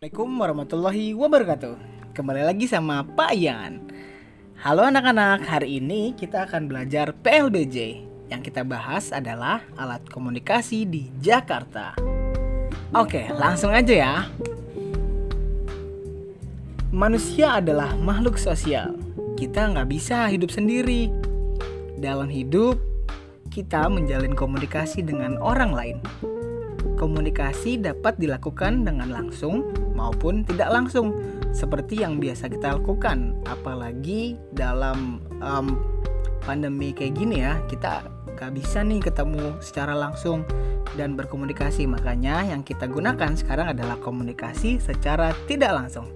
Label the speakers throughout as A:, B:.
A: Assalamualaikum warahmatullahi wabarakatuh. Kembali lagi sama Pak Ian. Halo anak-anak, hari ini kita akan belajar PLBJ. Yang kita bahas adalah alat komunikasi di Jakarta. Oke, langsung aja ya. Manusia adalah makhluk sosial. Kita nggak bisa hidup sendiri. Dalam hidup, kita menjalin komunikasi dengan orang lain. Komunikasi dapat dilakukan dengan langsung maupun tidak langsung, seperti yang biasa kita lakukan. Apalagi dalam pandemi kayak gini ya, kita gak bisa nih ketemu secara langsung dan berkomunikasi. Makanya yang kita gunakan sekarang adalah komunikasi secara tidak langsung.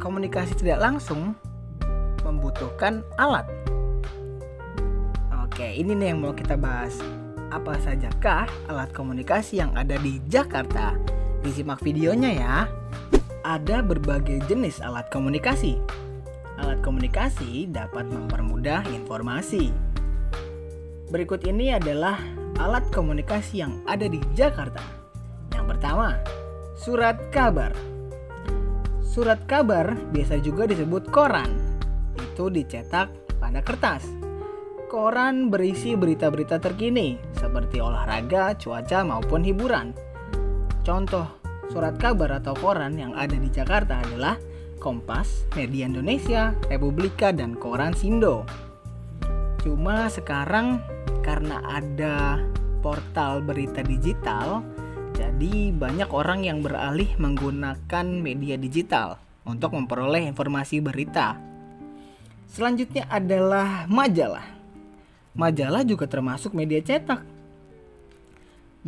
A: Komunikasi tidak langsung membutuhkan alat. Oke, ini nih yang mau kita bahas. Apa sajakah alat komunikasi yang ada di Jakarta? Disimak videonya ya. Ada berbagai jenis alat komunikasi. Alat komunikasi dapat mempermudah informasi. Berikut ini adalah alat komunikasi yang ada di Jakarta. Yang pertama, surat kabar. Surat kabar biasa juga disebut koran. Itu dicetak pada kertas. Koran berisi berita-berita terkini seperti olahraga, cuaca maupun hiburan. Contoh surat kabar atau koran yang ada di Jakarta adalah Kompas, Media Indonesia, Republika, dan Koran Sindo. Cuma sekarang karena ada portal berita digital, jadi banyak orang yang beralih menggunakan media digital untuk memperoleh informasi berita. Selanjutnya adalah majalah. Majalah juga termasuk media cetak.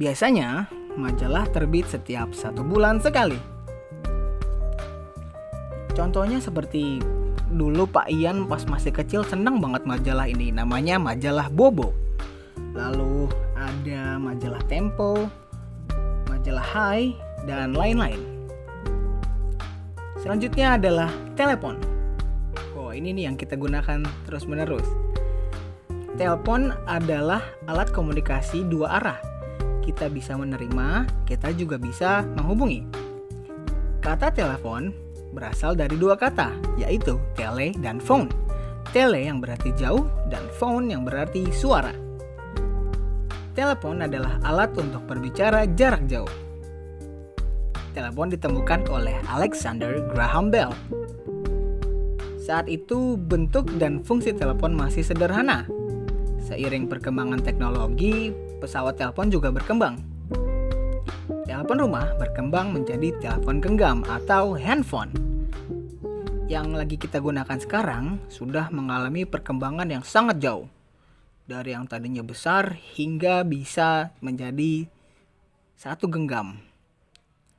A: Biasanya, majalah terbit setiap 1 bulan sekali. Contohnya seperti dulu Pak Ian pas masih kecil senang banget majalah ini. Namanya majalah Bobo. Lalu ada majalah Tempo, majalah Hai, dan lain-lain. Selanjutnya adalah telepon. Oh, ini nih yang kita gunakan terus-menerus. Telepon adalah alat komunikasi dua arah. Kita bisa menerima, kita juga bisa menghubungi. Kata telepon berasal dari dua kata, yaitu tele dan phone. Tele yang berarti jauh dan phone yang berarti suara. Telepon adalah alat untuk berbicara jarak jauh. Telepon ditemukan oleh Alexander Graham Bell. Saat itu bentuk dan fungsi telepon masih sederhana. Seiring perkembangan teknologi, pesawat telepon juga berkembang. Telepon rumah berkembang menjadi telepon genggam atau handphone. Yang lagi kita gunakan sekarang sudah mengalami perkembangan yang sangat jauh. Dari yang tadinya besar hingga bisa menjadi satu genggam.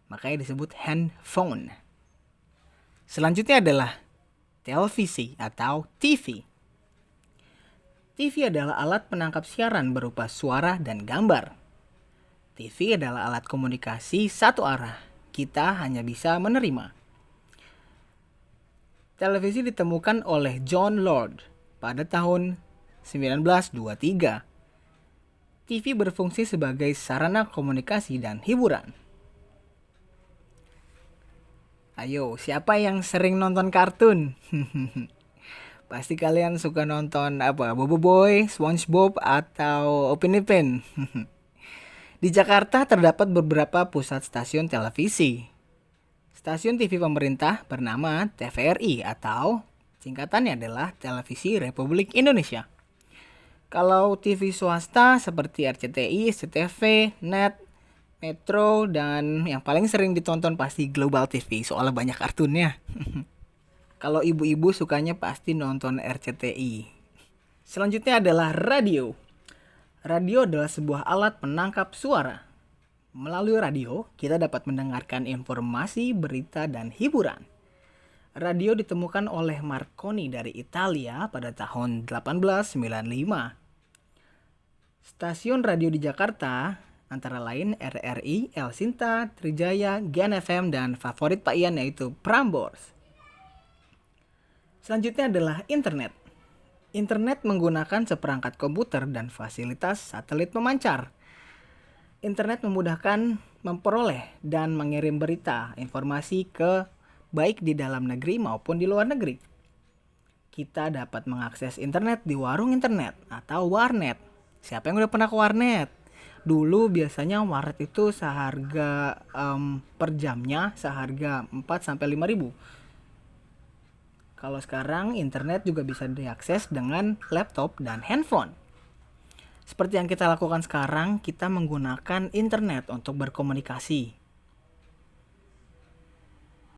A: Makanya disebut handphone. Selanjutnya adalah televisi atau TV. TV adalah alat penangkap siaran berupa suara dan gambar. TV adalah alat komunikasi satu arah. Kita hanya bisa menerima. Televisi ditemukan oleh John Lord pada tahun 1923. TV berfungsi sebagai sarana komunikasi dan hiburan. Ayo, siapa yang sering nonton kartun? Pasti kalian suka nonton Bobo Boy, SpongeBob, atau Upin Ipin. Di Jakarta terdapat beberapa pusat stasiun televisi. Stasiun TV pemerintah bernama TVRI atau singkatannya adalah Televisi Republik Indonesia. Kalau TV swasta seperti RCTI, SCTV, NET, Metro, dan yang paling sering ditonton pasti Global TV soalnya banyak kartunnya. Kalau ibu-ibu sukanya pasti nonton RCTI. Selanjutnya adalah radio. Radio adalah sebuah alat penangkap suara. Melalui radio, kita dapat mendengarkan informasi, berita, dan hiburan. Radio ditemukan oleh Marconi dari Italia pada tahun 1895. Stasiun radio di Jakarta antara lain RRI, El Sinta, Trijaya, Gen FM, dan favorit Pak Ian yaitu Prambors. Selanjutnya adalah internet. Internet menggunakan seperangkat komputer dan fasilitas satelit pemancar. Internet memudahkan memperoleh dan mengirim berita, informasi ke baik di dalam negeri maupun di luar negeri. Kita dapat mengakses internet di warung internet atau warnet. Siapa yang udah pernah ke warnet? Dulu biasanya warnet itu seharga per jamnya seharga 4 sampai 5 ribu. Kalau sekarang internet juga bisa diakses dengan laptop dan handphone. Seperti yang kita lakukan sekarang, kita menggunakan internet untuk berkomunikasi.